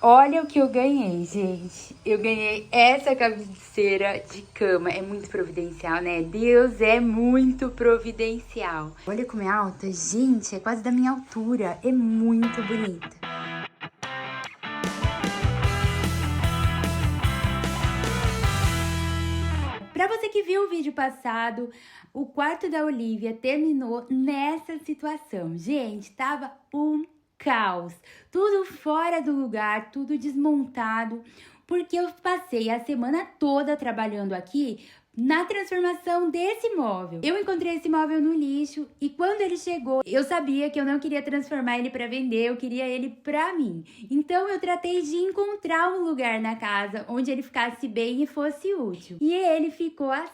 Olha o que eu ganhei, gente. Eu ganhei essa cabeceira de cama. É muito providencial, né? Deus é muito providencial. Olha como é alta. Gente, é quase da minha altura. É muito bonita. Pra você que viu o vídeo passado, o quarto da Olivia terminou nessa situação. Gente, tava um caos, tudo fora do lugar, tudo desmontado, porque eu passei a semana toda trabalhando aqui na transformação desse móvel. Eu encontrei esse móvel no lixo e quando ele chegou, eu sabia que eu não queria transformar ele para vender, eu queria ele para mim. Então eu tratei de encontrar um lugar na casa onde ele ficasse bem e fosse útil. E ele ficou assim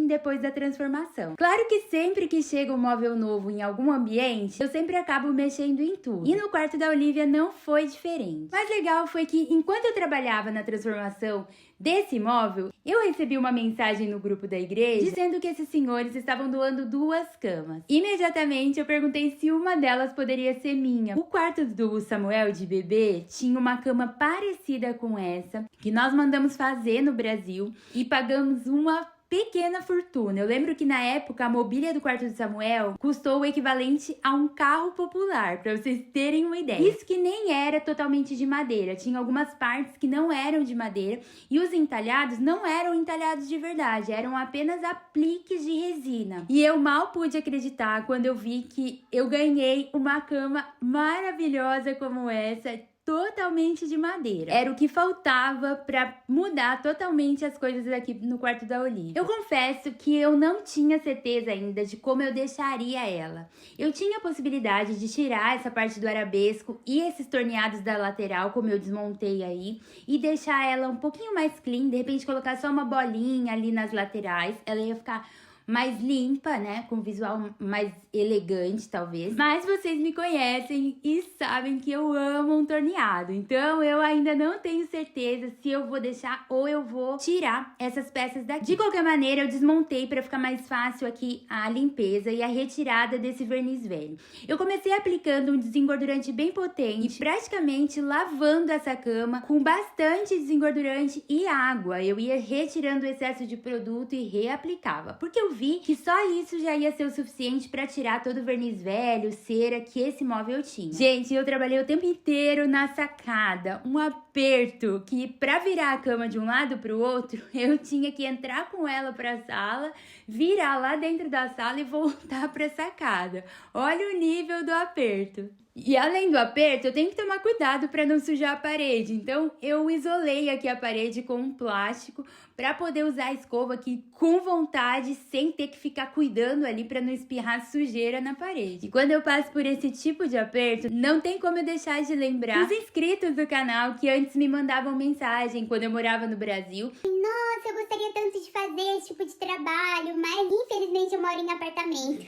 depois da transformação. Claro que sempre que chega um móvel novo em algum ambiente, eu sempre acabo mexendo em tudo. E no quarto da Olivia não foi diferente. Mas legal foi que enquanto eu trabalhava na transformação desse móvel, eu recebi uma mensagem no grupo da igreja dizendo que esses senhores estavam doando 2 camas. Imediatamente eu perguntei se uma delas poderia ser minha. O quarto do Samuel de bebê tinha uma cama parecida com essa, que nós mandamos fazer no Brasil e pagamos uma pequena fortuna. Eu lembro que na época a mobília do quarto do Samuel custou o equivalente a um carro popular, para vocês terem uma ideia. Isso que nem era totalmente de madeira, tinha algumas partes que não eram de madeira e os entalhados não eram entalhados de verdade, eram apenas apliques de resina. E eu mal pude acreditar quando eu vi que eu ganhei uma cama maravilhosa como essa, totalmente de madeira. Era o que faltava para mudar totalmente as coisas aqui no quarto da Olivia. Eu confesso que eu não tinha certeza ainda de como eu deixaria ela. Eu tinha a possibilidade de tirar essa parte do arabesco e esses torneados da lateral, como eu desmontei aí, e deixar ela um pouquinho mais clean, de repente colocar só uma bolinha ali nas laterais, ela ia ficar mais limpa, né, com visual mais elegante, talvez. Mas vocês me conhecem e sabem que eu amo um torneado, então eu ainda não tenho certeza se eu vou deixar ou eu vou tirar essas peças daqui. De qualquer maneira, eu desmontei para ficar mais fácil aqui a limpeza e a retirada desse verniz velho. Eu comecei aplicando um desengordurante bem potente, praticamente lavando essa cama com bastante desengordurante e água. Eu ia retirando o excesso de produto e reaplicava, porque eu vi que só isso já ia ser o suficiente para tirar todo o verniz velho, cera que esse móvel tinha. Gente, eu trabalhei o tempo inteiro na sacada, um aperto que para virar a cama de um lado para o outro, eu tinha que entrar com ela para a sala, virar lá dentro da sala e voltar para a sacada. Olha o nível do aperto. E além do aperto, eu tenho que tomar cuidado para não sujar a parede. Então, eu isolei aqui a parede com um plástico para poder usar a escova aqui com vontade, sem ter que ficar cuidando ali para não espirrar sujeira na parede. E quando eu passo por esse tipo de aperto, não tem como eu deixar de lembrar os inscritos do canal que antes me mandavam mensagem quando eu morava no Brasil. Nossa, eu gostaria tanto de fazer esse tipo de trabalho, mas infelizmente eu moro em apartamento.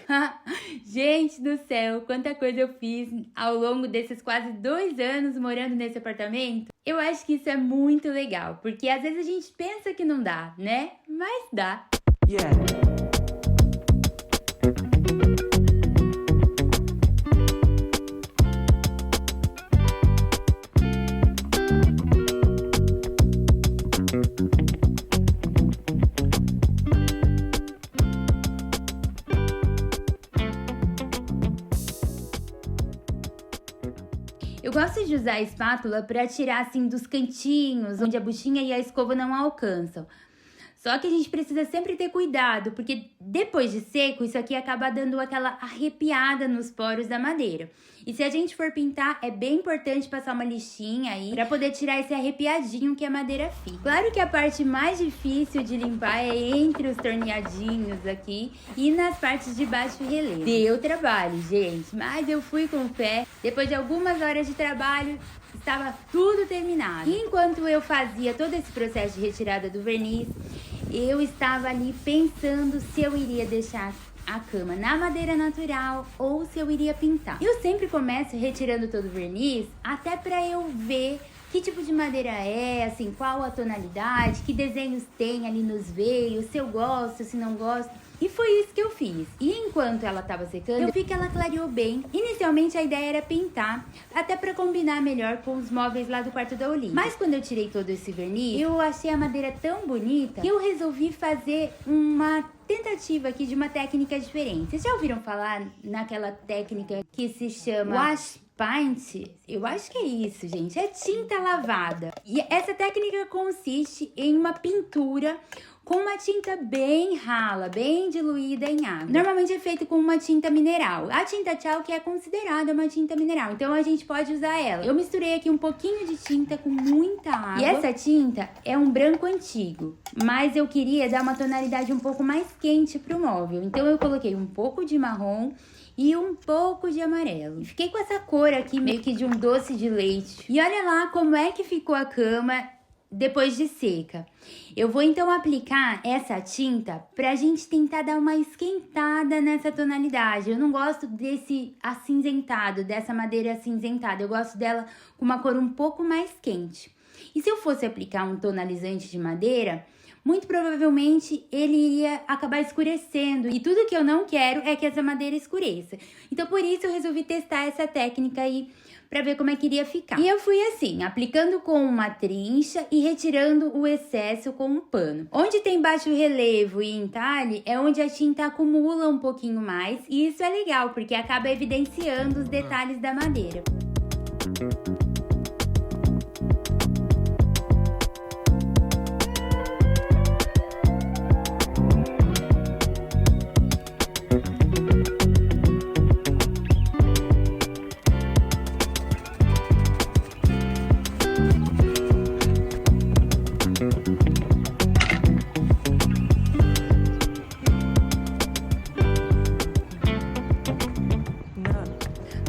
Gente do céu, quanta coisa eu fiz ao longo desses quase 2 anos morando nesse apartamento. Eu acho que isso é muito legal, porque às vezes a gente pensa que não dá, né? Mas dá. Yeah. Eu gosto de usar a espátula para tirar assim dos cantinhos, onde a buchinha e a escova não alcançam. Só que a gente precisa sempre ter cuidado, porque depois de seco, isso aqui acaba dando aquela arrepiada nos poros da madeira. E se a gente for pintar, é bem importante passar uma lixinha aí para poder tirar esse arrepiadinho que a madeira fica. Claro que a parte mais difícil de limpar é entre os torneadinhos aqui e nas partes de baixo relevo. Deu trabalho, gente, mas eu fui com fé. Depois de algumas horas de trabalho, estava tudo terminado. E enquanto eu fazia todo esse processo de retirada do verniz, eu estava ali pensando se eu iria deixar a cama na madeira natural ou se eu iria pintar. Eu sempre começo retirando todo o verniz, até para eu ver que tipo de madeira é, assim, qual a tonalidade, que desenhos tem ali nos veios, se eu gosto, se não gosto. E foi isso que eu fiz. E enquanto ela tava secando, eu vi que ela clareou bem. Inicialmente a ideia era pintar, até pra combinar melhor com os móveis lá do quarto da Olivia. Mas quando eu tirei todo esse verniz, eu achei a madeira tão bonita que eu resolvi fazer uma tentativa aqui de uma técnica diferente. Vocês já ouviram falar naquela técnica que se chama wash paint? Eu acho que é isso, gente. É tinta lavada. E essa técnica consiste em uma pintura com uma tinta bem rala, bem diluída em água. Normalmente é feito com uma tinta mineral. A tinta chalk é considerada uma tinta mineral, então a gente pode usar ela. Eu misturei aqui um pouquinho de tinta com muita água. E essa tinta é um branco antigo, mas eu queria dar uma tonalidade um pouco mais quente pro móvel. Então eu coloquei um pouco de marrom e um pouco de amarelo. Fiquei com essa cor aqui meio que de um doce de leite. E olha lá como é que ficou a cama depois de seca. Eu vou então aplicar essa tinta pra gente tentar dar uma esquentada nessa tonalidade. Eu não gosto desse acinzentado, dessa madeira acinzentada. Eu gosto dela com uma cor um pouco mais quente. E se eu fosse aplicar um tonalizante de madeira, muito provavelmente ele iria acabar escurecendo. E tudo que eu não quero é que essa madeira escureça. Então por isso eu resolvi testar essa técnica aí para ver como é que iria ficar. E eu fui assim, aplicando com uma trincha e retirando o excesso com um pano. Onde tem baixo relevo e entalhe é onde a tinta acumula um pouquinho mais, e isso é legal porque acaba evidenciando os detalhes da madeira.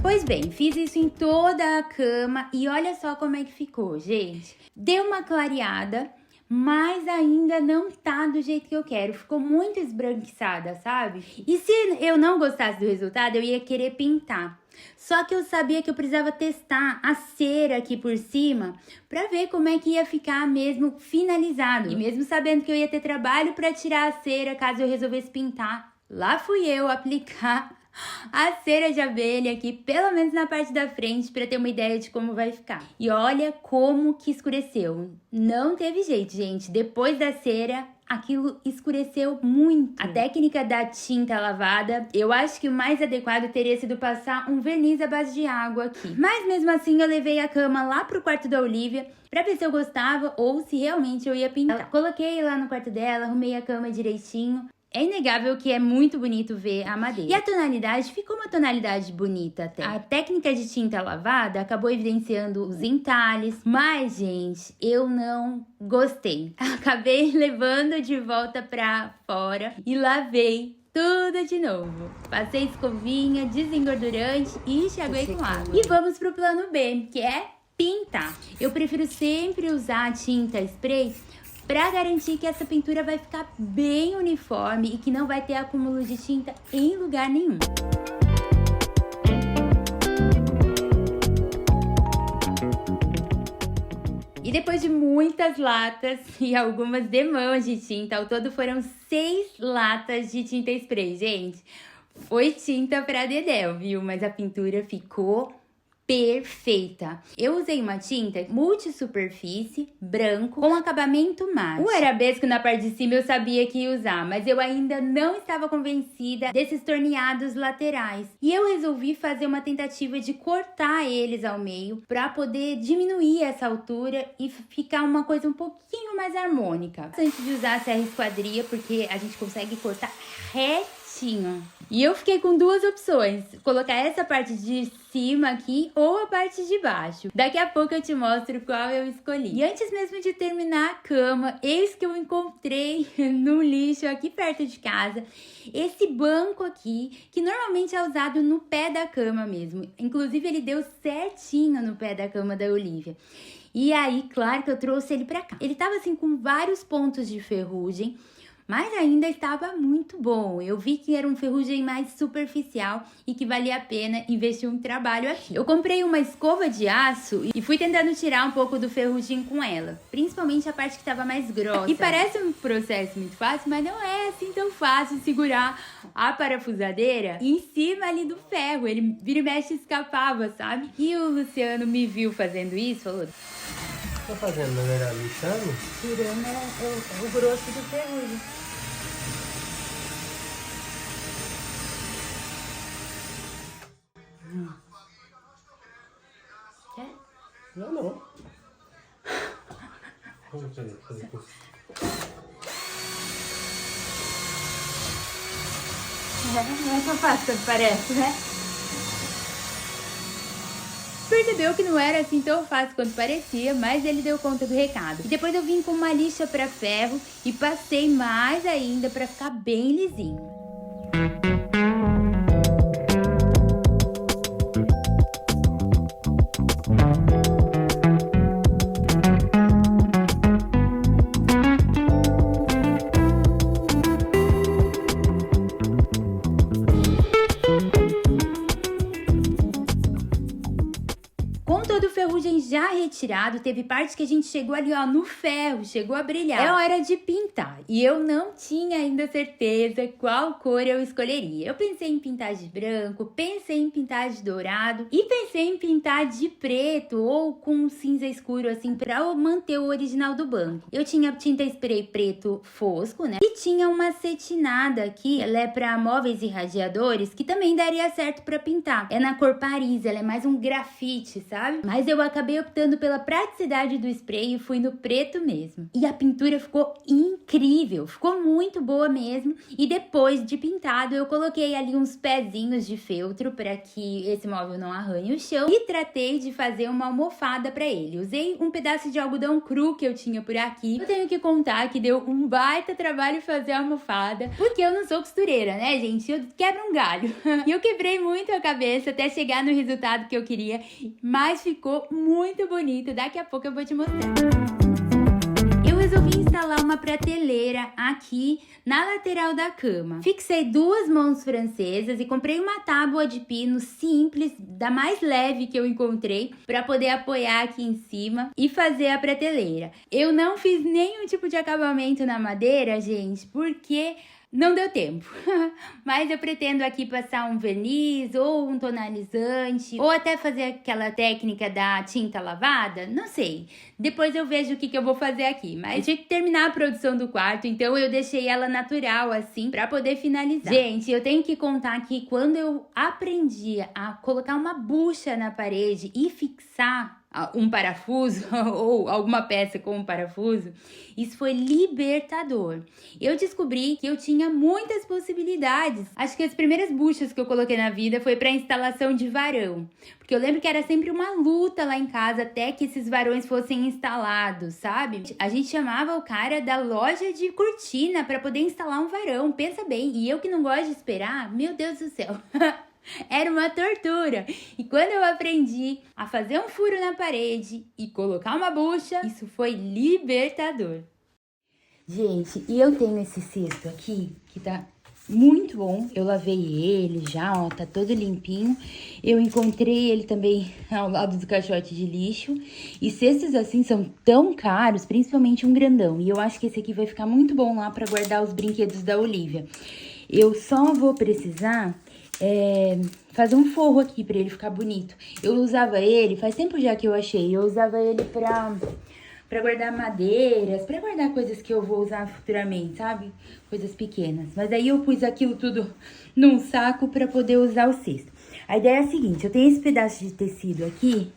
Pois bem, fiz isso em toda a cama e olha só como é que ficou, gente. Deu uma clareada, mas ainda não tá do jeito que eu quero. Ficou muito esbranquiçada, sabe? E se eu não gostasse do resultado, eu ia querer pintar. Só que eu sabia que eu precisava testar a cera aqui por cima pra ver como é que ia ficar mesmo finalizado. E mesmo sabendo que eu ia ter trabalho pra tirar a cera caso eu resolvesse pintar, lá fui eu aplicar a cera de abelha aqui, pelo menos na parte da frente, para ter uma ideia de como vai ficar. E olha como que escureceu. Não teve jeito, gente. Depois da cera, aquilo escureceu muito. A técnica da tinta lavada, eu acho que o mais adequado teria sido passar um verniz à base de água aqui. Mas mesmo assim, eu levei a cama lá pro quarto da Olivia pra ver se eu gostava ou se realmente eu ia pintar. Coloquei lá no quarto dela, arrumei a cama direitinho. É inegável que é muito bonito ver a madeira. E a tonalidade ficou uma tonalidade bonita até. A técnica de tinta lavada acabou evidenciando os entalhes. Mas, gente, eu não gostei. Acabei levando de volta pra fora e lavei tudo de novo. Passei escovinha, desengordurante e enxaguei com água. E vamos pro plano B, que é pintar. Eu prefiro sempre usar tinta spray para garantir que essa pintura vai ficar bem uniforme e que não vai ter acúmulo de tinta em lugar nenhum. E depois de muitas latas e algumas demãos de tinta, ao todo foram 6 latas de tinta spray, gente. Foi tinta pra dedéu, viu? Mas a pintura ficou perfeita. Eu usei uma tinta multisuperfície, branco, com acabamento mate. O arabesco na parte de cima eu sabia que ia usar, mas eu ainda não estava convencida desses torneados laterais. E eu resolvi fazer uma tentativa de cortar eles ao meio para poder diminuir essa altura e ficar uma coisa um pouquinho mais harmônica. Antes de usar a serra esquadria, porque a gente consegue cortar retinho. E eu fiquei com duas opções, colocar essa parte de cima aqui ou a parte de baixo. Daqui a pouco eu te mostro qual eu escolhi. E antes mesmo de terminar a cama, eis que eu encontrei no lixo aqui perto de casa esse banco aqui, que normalmente é usado no pé da cama mesmo. Inclusive ele deu certinho no pé da cama da Olivia. E aí, claro que eu trouxe ele pra cá. Ele tava assim com vários pontos de ferrugem, mas ainda estava muito bom. Eu vi que era um ferrugem mais superficial e que valia a pena investir um trabalho aqui. Eu comprei uma escova de aço e fui tentando tirar um pouco do ferrugem com ela, principalmente a parte que estava mais grossa. E parece um processo muito fácil, mas não é assim tão fácil segurar a parafusadeira em cima ali do ferro. Ele vira e mexe escapava, sabe? E o Luciano me viu fazendo isso, falou: Tá fazendo, na verdade, lixando? tirando o grosso do ferrugem. Quer? Não. Vamos fazer isso. Não é tão fácil quanto parece, né? Percebeu que não era assim tão fácil quanto parecia, mas ele deu conta do recado. E depois eu vim com uma lixa para ferro e passei mais ainda para ficar bem lisinho. Com todo o ferrugem já retirado, teve parte que a gente chegou ali, ó, no ferro, chegou a brilhar. É hora de pintar. E eu não tinha ainda certeza qual cor eu escolheria. Eu pensei em pintar de branco, pensei em pintar de dourado e pensei em pintar de preto ou com um cinza escuro, assim, pra manter o original do banco. Eu tinha tinta spray preto fosco, né? E tinha uma acetinada aqui, ela é pra móveis e radiadores, que também daria certo pra pintar. É na cor Paris, ela é mais um grafite, sabe? Mas eu acabei optando pela praticidade do spray e fui no preto mesmo. E a pintura ficou incrível, ficou muito boa mesmo. E depois de pintado, eu coloquei ali uns pezinhos de feltro para que esse móvel não arranhe o chão. E tratei de fazer uma almofada para ele. Usei um pedaço de algodão cru que eu tinha por aqui. Eu tenho que contar que deu um baita trabalho fazer a almofada, porque eu não sou costureira, né, gente? Eu quebro um galho. E eu quebrei muito a cabeça até chegar no resultado que eu queria, mas ficou muito bonito. Daqui a pouco eu vou te mostrar. Eu resolvi instalar uma prateleira aqui na lateral da cama. Fixei 2 mãos francesas e comprei uma tábua de pino simples, da mais leve que eu encontrei, para poder apoiar aqui em cima e fazer a prateleira. Eu não fiz nenhum tipo de acabamento na madeira, gente, porque não deu tempo, mas eu pretendo aqui passar um verniz ou um tonalizante, ou até fazer aquela técnica da tinta lavada, não sei. Depois eu vejo o que eu vou fazer aqui, mas eu tinha que terminar a produção do quarto, então eu deixei ela natural assim, pra poder finalizar. Gente, eu tenho que contar que quando eu aprendi a colocar uma bucha na parede e fixar um parafuso ou alguma peça com um parafuso, isso foi libertador. Eu descobri que eu tinha muitas possibilidades. Acho que as primeiras buchas que eu coloquei na vida foi para instalação de varão, porque eu lembro que era sempre uma luta lá em casa até que esses varões fossem instalados, sabe? A gente chamava o cara da loja de cortina para poder instalar um varão, pensa bem, e eu que não gosto de esperar, meu Deus do céu. Era uma tortura. E quando eu aprendi a fazer um furo na parede e colocar uma bucha, isso foi libertador. Gente, e eu tenho esse cesto aqui que tá muito bom. Eu lavei ele já, ó, tá todo limpinho. Eu encontrei ele também ao lado do caixote de lixo. E cestos assim são tão caros, principalmente um grandão. E eu acho que esse aqui vai ficar muito bom lá pra guardar os brinquedos da Olivia. Eu só vou precisar fazer um forro aqui pra ele ficar bonito. Eu usava ele, faz tempo já que eu achei, eu usava ele pra guardar madeiras, pra guardar coisas que eu vou usar futuramente, sabe? Coisas pequenas. Mas aí eu pus aquilo tudo num saco pra poder usar o cesto. A ideia é a seguinte, eu tenho esse pedaço de tecido aqui,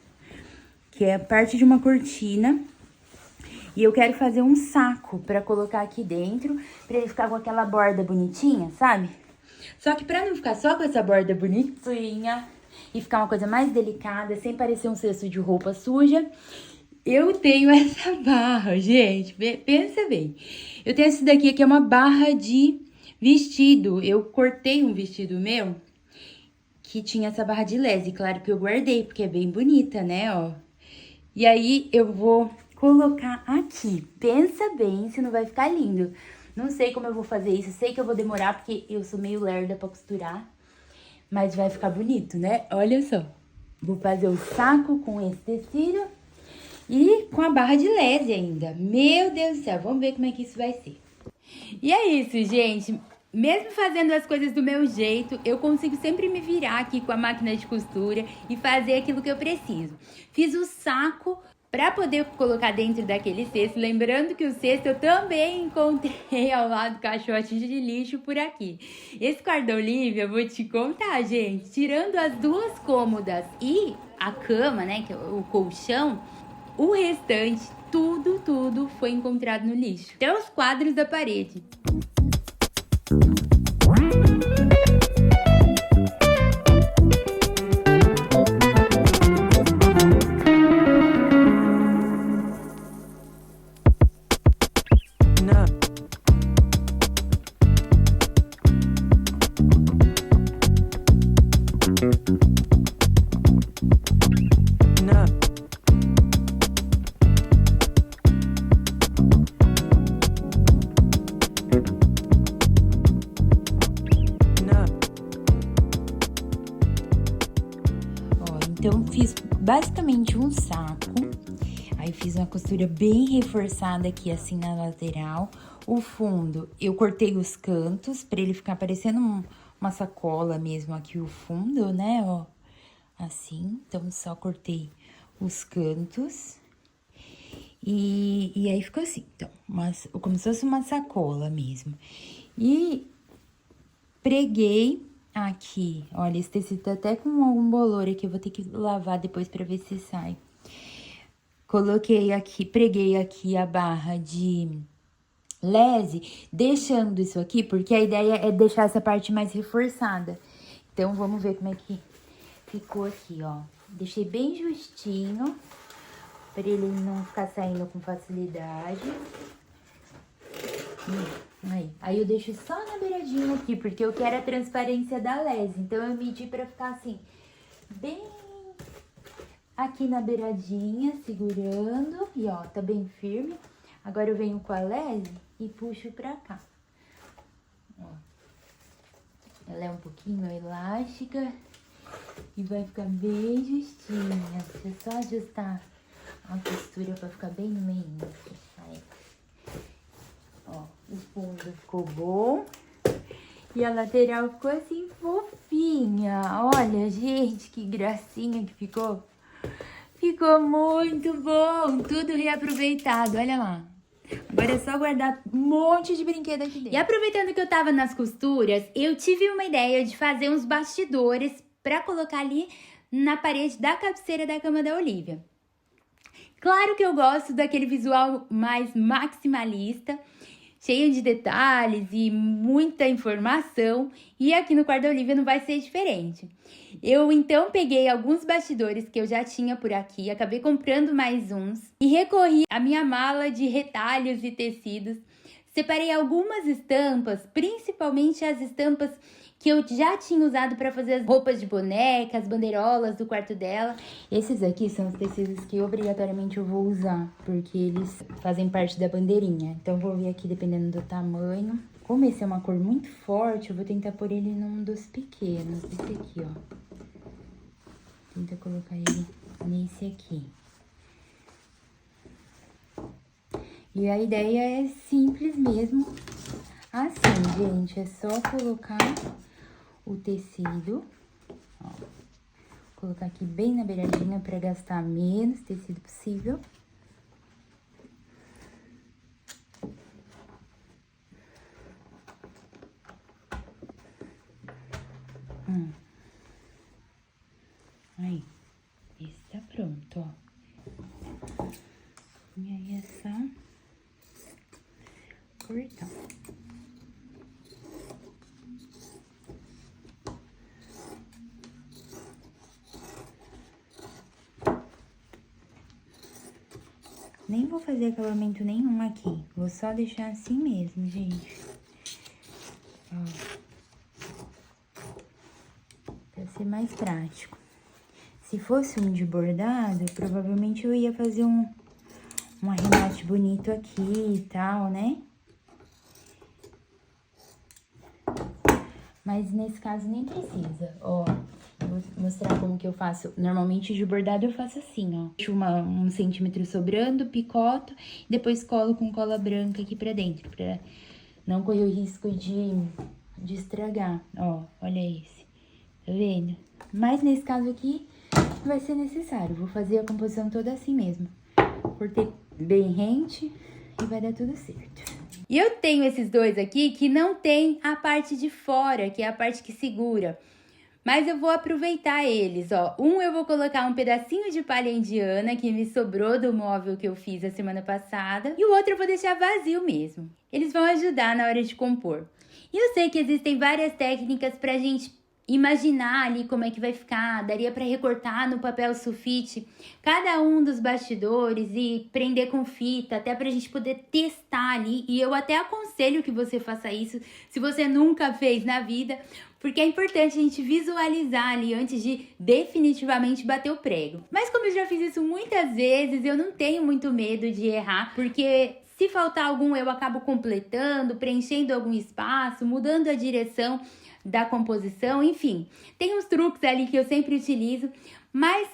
que é parte de uma cortina, e eu quero fazer um saco pra colocar aqui dentro, pra ele ficar com aquela borda bonitinha, sabe? Só que pra não ficar só com essa borda bonitinha e ficar uma coisa mais delicada, sem parecer um cesto de roupa suja, eu tenho essa barra, gente, pensa bem. Eu tenho esse daqui que é uma barra de vestido. Eu cortei um vestido meu que tinha essa barra de lese, claro que eu guardei, porque é bem bonita, né, ó. E aí eu vou colocar aqui, pensa bem se não vai ficar lindo. Não sei como eu vou fazer isso, sei que eu vou demorar porque eu sou meio lerda pra costurar. Mas vai ficar bonito, né? Olha só. Vou fazer o saco com esse tecido e com a barra de lese ainda. Meu Deus do céu, vamos ver como é que isso vai ser. E é isso, gente. Mesmo fazendo as coisas do meu jeito, eu consigo sempre me virar aqui com a máquina de costura e fazer aquilo que eu preciso. Fiz o saco para poder colocar dentro daquele cesto. Lembrando que o cesto eu também encontrei ao lado do caixote de lixo por aqui. Esse quarto da Olivia, vou te contar, gente. Tirando as duas cômodas e a cama, né, que é o colchão, o restante, tudo foi encontrado no lixo. Até os quadros da parede. Então, fiz basicamente um saco, aí fiz uma costura bem reforçada aqui, assim, na lateral. O fundo, eu cortei os cantos, pra ele ficar parecendo uma sacola mesmo aqui, o fundo, né, ó, assim. Então, só cortei os cantos e aí ficou assim, então, como se fosse uma sacola mesmo. E preguei aqui, olha, esse tecido tá até com algum bolor aqui, eu vou ter que lavar depois pra ver se sai. Coloquei aqui, preguei aqui a barra de lese, deixando isso aqui, porque a ideia é deixar essa parte mais reforçada. Então, vamos ver como é que ficou aqui, ó. Deixei bem justinho, pra ele não ficar saindo com facilidade. Aí eu deixo só na beiradinha aqui, porque eu quero a transparência da lese. Então, eu medi pra ficar assim, bem aqui na beiradinha, segurando. E ó, tá bem firme. Agora eu venho com a lese e puxo pra cá. Ó. Ela é um pouquinho elástica e vai ficar bem justinha. Deixa eu só ajustar a costura pra ficar bem no meio. Aí. Ó, o fundo ficou bom. E a lateral ficou assim, fofinha. Olha, gente, que gracinha que ficou. Ficou muito bom. Tudo reaproveitado, olha lá. Agora é só guardar um monte de brinquedo aqui dentro. E aproveitando que eu tava nas costuras, eu tive uma ideia de fazer uns bastidores pra colocar ali na parede da cabeceira da cama da Olivia. Claro que eu gosto daquele visual mais maximalista, cheio de detalhes e muita informação, e aqui no quarto da Olivia não vai ser diferente. Eu, então, peguei alguns bastidores que eu já tinha por aqui, acabei comprando mais uns, e recorri à minha mala de retalhos e tecidos. Separei algumas estampas, principalmente as estampas que eu já tinha usado para fazer as roupas de boneca, as bandeirolas do quarto dela. Esses aqui são os tecidos que obrigatoriamente eu vou usar, porque eles fazem parte da bandeirinha. Então, vou ver aqui dependendo do tamanho. Como esse é uma cor muito forte, eu vou tentar pôr ele num dos pequenos. Esse aqui, ó. Tenta colocar ele nesse aqui. E a ideia é simples mesmo. Assim, gente, é só colocar o tecido, ó, colocar aqui bem na beiradinha para gastar menos tecido possível. Aí, esse tá pronto, ó. E aí é só cortar. Nem vou fazer acabamento nenhum aqui. Vou só deixar assim mesmo, gente. Ó. Pra ser mais prático. Se fosse um de bordado, provavelmente eu ia fazer um arremate bonito aqui e tal, né? Mas nesse caso nem precisa, ó. Vou mostrar como que eu faço. Normalmente de bordado eu faço assim, ó. Deixo 1 centímetro sobrando, picoto, e depois colo com cola branca aqui pra dentro, pra não correr o risco de estragar. Ó, olha esse. Tá vendo? Mas nesse caso aqui vai ser necessário. Vou fazer a composição toda assim mesmo. Cortei bem rente e vai dar tudo certo. E eu tenho esses dois aqui que não tem a parte de fora, que é a parte que segura. Mas eu vou aproveitar eles, ó. Eu vou colocar um pedacinho de palha indiana que me sobrou do móvel que eu fiz a semana passada. E o outro eu vou deixar vazio mesmo. Eles vão ajudar na hora de compor. E eu sei que existem várias técnicas pra gente imaginar ali como é que vai ficar. Daria pra recortar no papel sulfite cada um dos bastidores e prender com fita, até pra gente poder testar ali. E eu até aconselho que você faça isso se você nunca fez na vida, porque é importante a gente visualizar ali antes de definitivamente bater o prego. Mas como eu já fiz isso muitas vezes, eu não tenho muito medo de errar, porque se faltar algum eu acabo completando, preenchendo algum espaço, mudando a direção da composição, enfim. Tem uns truques ali que eu sempre utilizo, mas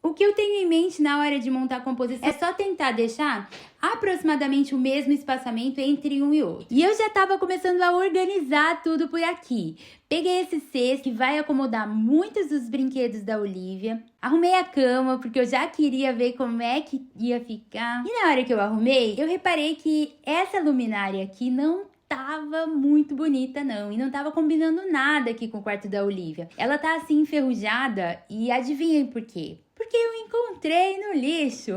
o que eu tenho em mente na hora de montar a composição é só tentar deixar aproximadamente o mesmo espaçamento entre um e outro. E eu já tava começando a organizar tudo por aqui. Peguei esse cesto que vai acomodar muitos dos brinquedos da Olivia. Arrumei a cama porque eu já queria ver como é que ia ficar. E na hora que eu arrumei, eu reparei que essa luminária aqui não tava muito bonita não, e não tava combinando nada aqui com o quarto da Olivia. Ela tá assim enferrujada e adivinhem por quê? Porque eu encontrei no lixo.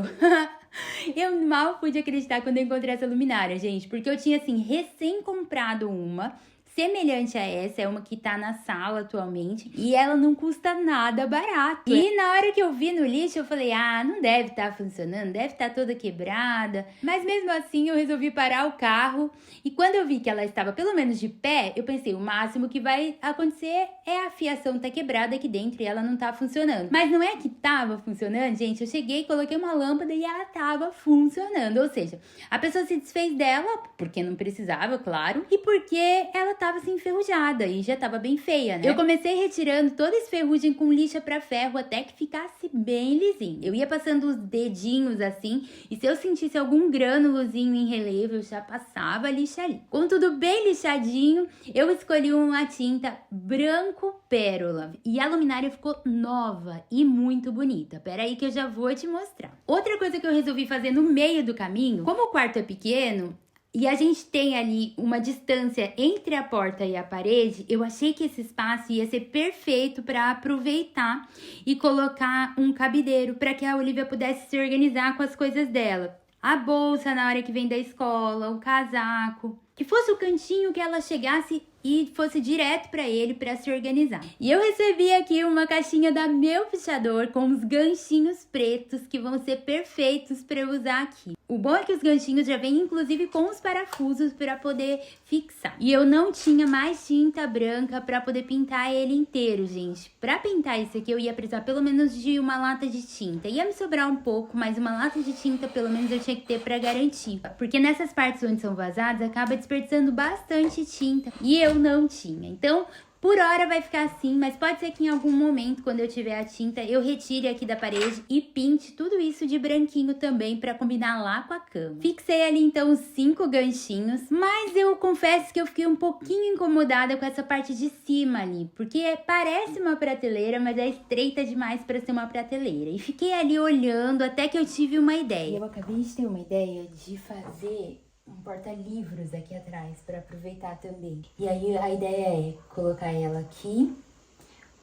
Eu mal pude acreditar quando eu encontrei essa luminária, gente, porque eu tinha assim recém comprado uma semelhante a essa, é uma que tá na sala atualmente, e ela não custa nada barato. E na hora que eu vi no lixo, eu falei, não deve estar funcionando, deve estar toda quebrada. Mas mesmo assim, eu resolvi parar o carro, e quando eu vi que ela estava pelo menos de pé, eu pensei, o máximo que vai acontecer é a fiação tá quebrada aqui dentro e ela não tá funcionando. Mas não é que tava funcionando, gente, eu cheguei, coloquei uma lâmpada e ela tava funcionando, ou seja, a pessoa se desfez dela, porque não precisava, claro, e porque ela tava assim enferrujada e já tava bem feia, né? Eu comecei retirando toda essa ferrugem com lixa pra ferro até que ficasse bem lisinho. Eu ia passando os dedinhos assim e se eu sentisse algum grânulozinho em relevo, eu já passava a lixa ali. Com tudo bem lixadinho, eu escolhi uma tinta branco pérola e a luminária ficou nova e muito bonita. Pera aí que eu já vou te mostrar. Outra coisa que eu resolvi fazer no meio do caminho, como o quarto é pequeno, e a gente tem ali uma distância entre a porta e a parede, eu achei que esse espaço ia ser perfeito para aproveitar e colocar um cabideiro para que a Olivia pudesse se organizar com as coisas dela. A bolsa na hora que vem da escola, o casaco, que fosse o cantinho que ela chegasse e fosse direto para ele para se organizar. E eu recebi aqui uma caixinha da Meu Fichador com uns ganchinhos pretos que vão ser perfeitos para eu usar aqui. O bom é que os ganchinhos já vêm inclusive com os parafusos para poder fixar. E eu não tinha mais tinta branca para poder pintar ele inteiro, gente. Para pintar isso aqui eu ia precisar pelo menos de uma lata de tinta. Ia me sobrar um pouco, mas uma lata de tinta pelo menos eu tinha que ter para garantir. Porque nessas partes onde são vazadas acaba desperdiçando bastante tinta. E eu não tinha. Então, por hora vai ficar assim, mas pode ser que em algum momento, quando eu tiver a tinta, eu retire aqui da parede e pinte tudo isso de branquinho também para combinar lá com a cama. Fixei ali então os 5 ganchinhos, mas eu confesso que eu fiquei um pouquinho incomodada com essa parte de cima ali, porque parece uma prateleira, mas é estreita demais para ser uma prateleira. E fiquei ali olhando até que eu tive uma ideia. Eu acabei de ter uma ideia de fazer um porta-livros aqui atrás para aproveitar também. E aí a ideia é colocar ela aqui,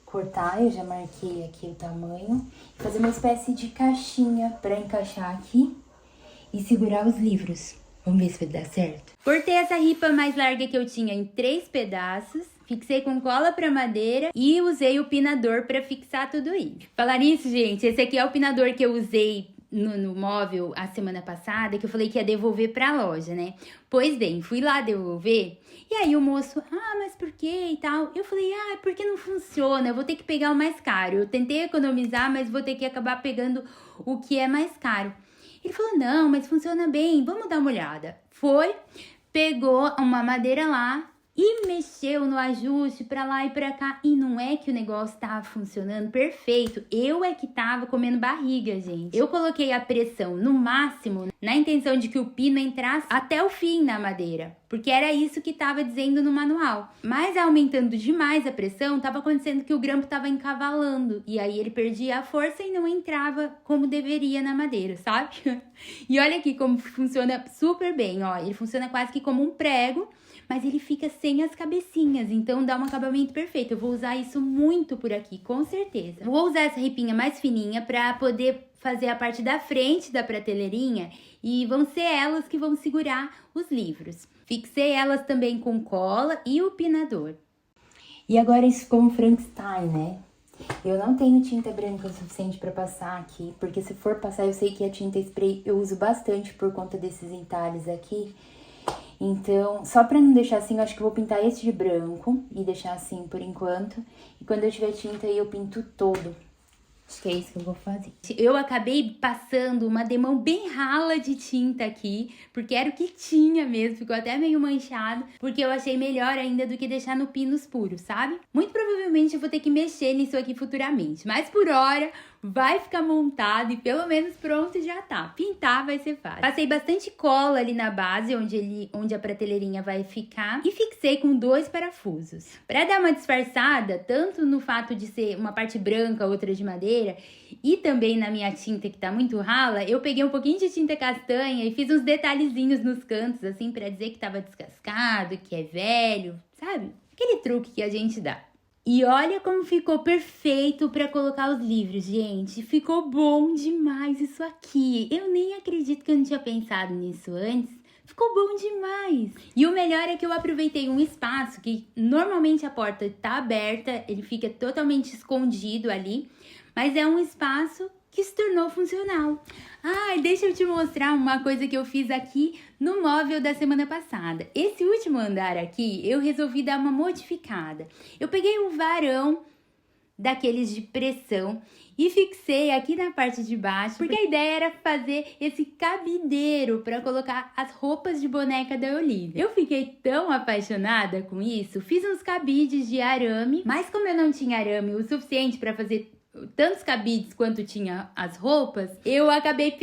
cortar, eu já marquei aqui o tamanho, e fazer uma espécie de caixinha para encaixar aqui e segurar os livros. Vamos ver se vai dar certo. Cortei essa ripa mais larga que eu tinha em 3 pedaços, fixei com cola para madeira e usei o pinador para fixar tudo isso. Falar nisso, gente, esse aqui é o pinador que eu usei no móvel a semana passada, que eu falei que ia devolver pra loja, né? Pois bem, fui lá devolver, e aí o moço, mas por quê e tal? Eu falei, porque não funciona, eu vou ter que pegar o mais caro. Eu tentei economizar, mas vou ter que acabar pegando o que é mais caro. Ele falou, não, mas funciona bem, vamos dar uma olhada. Foi, pegou uma madeira lá, e mexeu no ajuste pra lá e pra cá. E não é que o negócio tava funcionando perfeito. Eu é que tava comendo barriga, gente. Eu coloquei a pressão no máximo na intenção de que o pino entrasse até o fim na madeira. Porque era isso que tava dizendo no manual. Mas aumentando demais a pressão, tava acontecendo que o grampo tava encavalando. E aí ele perdia a força e não entrava como deveria na madeira, sabe? E olha aqui como funciona super bem, ó. Ele funciona quase que como um prego, mas ele fica sem as cabecinhas, então dá um acabamento perfeito. Eu vou usar isso muito por aqui, com certeza. Vou usar essa ripinha mais fininha pra poder fazer a parte da frente da prateleirinha e vão ser elas que vão segurar os livros. Fixei elas também com cola e o pinador. E agora isso ficou um Frankenstein, né? Eu não tenho tinta branca o suficiente pra passar aqui, porque se for passar eu sei que a tinta spray eu uso bastante por conta desses entalhes aqui. Então, só pra não deixar assim, eu acho que eu vou pintar esse de branco e deixar assim por enquanto. E quando eu tiver tinta aí, eu pinto todo. Acho que é isso que eu vou fazer. Eu acabei passando uma demão bem rala de tinta aqui, porque era o que tinha mesmo, ficou até meio manchado, porque eu achei melhor ainda do que deixar no pinos puros, sabe? Muito provavelmente eu vou ter que mexer nisso aqui futuramente, mas por hora vai ficar montado e pelo menos pronto já tá. Pintar vai ser fácil. Passei bastante cola ali na base, onde a prateleirinha vai ficar, e fixei com 2 parafusos. Pra dar uma disfarçada, tanto no fato de ser uma parte branca, outra de madeira, e também na minha tinta que tá muito rala, eu peguei um pouquinho de tinta castanha e fiz uns detalhezinhos nos cantos, assim, pra dizer que tava descascado, que é velho, sabe? Aquele truque que a gente dá. E olha como ficou perfeito para colocar os livros, gente. Ficou bom demais isso aqui. Eu nem acredito que eu não tinha pensado nisso antes. Ficou bom demais. E o melhor é que eu aproveitei um espaço que normalmente a porta tá aberta, ele fica totalmente escondido ali, mas é um espaço que se tornou funcional. Ah, deixa eu te mostrar uma coisa que eu fiz aqui no móvel da semana passada. Esse último andar aqui, eu resolvi dar uma modificada. Eu peguei um varão daqueles de pressão e fixei aqui na parte de baixo, porque a ideia era fazer esse cabideiro para colocar as roupas de boneca da Olivia. Eu fiquei tão apaixonada com isso, fiz uns cabides de arame, mas como eu não tinha arame o suficiente para fazer tantos cabides quanto tinha as roupas, eu acabei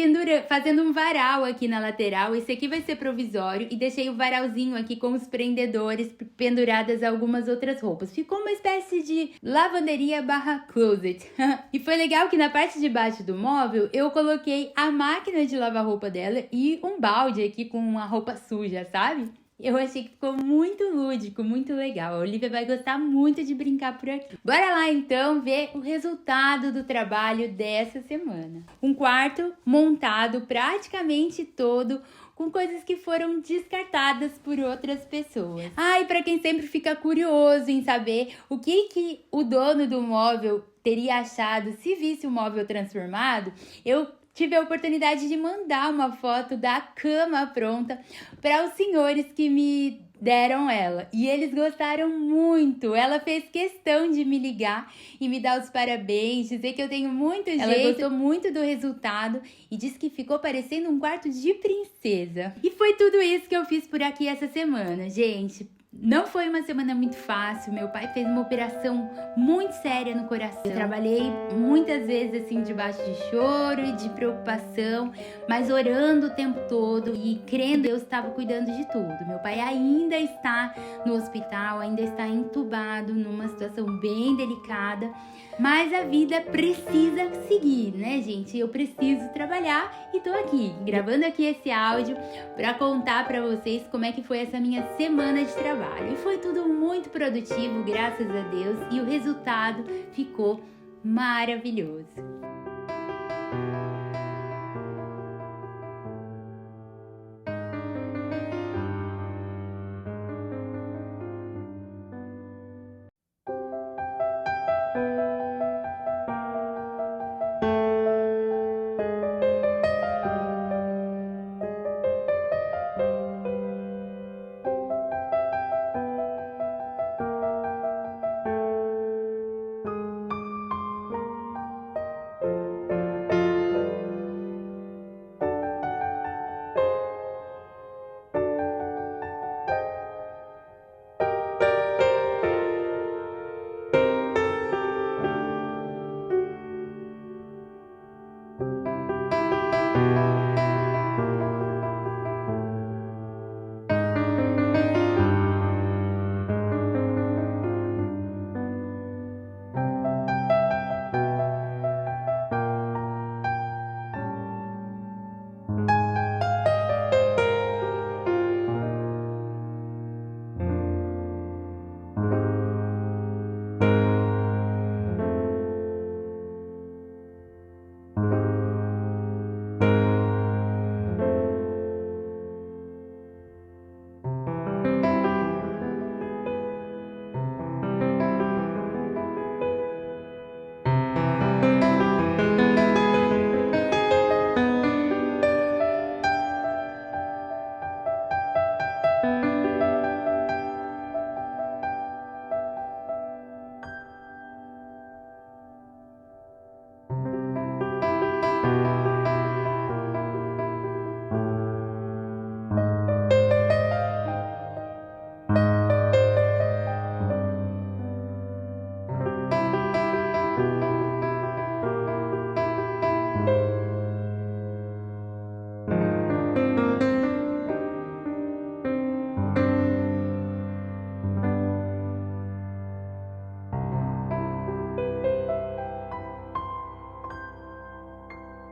fazendo um varal aqui na lateral. Esse aqui vai ser provisório e deixei o varalzinho aqui com os prendedores penduradas algumas outras roupas. Ficou uma espécie de lavanderia barra closet. E foi legal que na parte de baixo do móvel eu coloquei a máquina de lavar roupa dela e um balde aqui com uma roupa suja, sabe? Eu achei que ficou muito lúdico, muito legal. A Olivia vai gostar muito de brincar por aqui. Bora lá então ver o resultado do trabalho dessa semana. Um quarto montado praticamente todo com coisas que foram descartadas por outras pessoas. Ah, e para quem sempre fica curioso em saber o que o dono do móvel teria achado se visse o móvel transformado, eu tive a oportunidade de mandar uma foto da cama pronta para os senhores que me deram ela. E eles gostaram muito. Ela fez questão de me ligar e me dar os parabéns, dizer que eu tenho muito jeito. Ela gostou muito do resultado e disse que ficou parecendo um quarto de princesa. E foi tudo isso que eu fiz por aqui essa semana, gente. Não foi uma semana muito fácil, meu pai fez uma operação muito séria no coração. Eu trabalhei muitas vezes assim debaixo de choro e de preocupação, mas orando o tempo todo e crendo que Deus estava cuidando de tudo. Meu pai ainda está no hospital, ainda está entubado numa situação bem delicada, mas a vida precisa seguir, né, gente? Eu preciso trabalhar e tô aqui, gravando aqui esse áudio para contar para vocês como é que foi essa minha semana de trabalho. E foi tudo muito produtivo, graças a Deus, e o resultado ficou maravilhoso.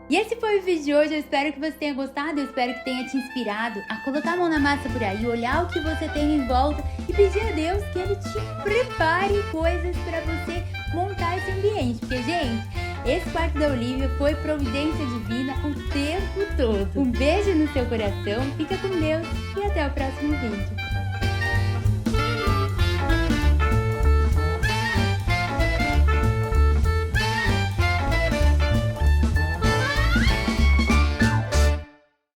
E esse foi o vídeo de hoje, eu espero que você tenha gostado, eu espero que tenha te inspirado a colocar a mão na massa por aí, olhar o que você tem em volta e pedir a Deus que Ele te prepare coisas para você montar esse ambiente. Porque, gente, esse quarto da Olivia foi providência divina o tempo todo. Um beijo no seu coração, fica com Deus e até o próximo vídeo.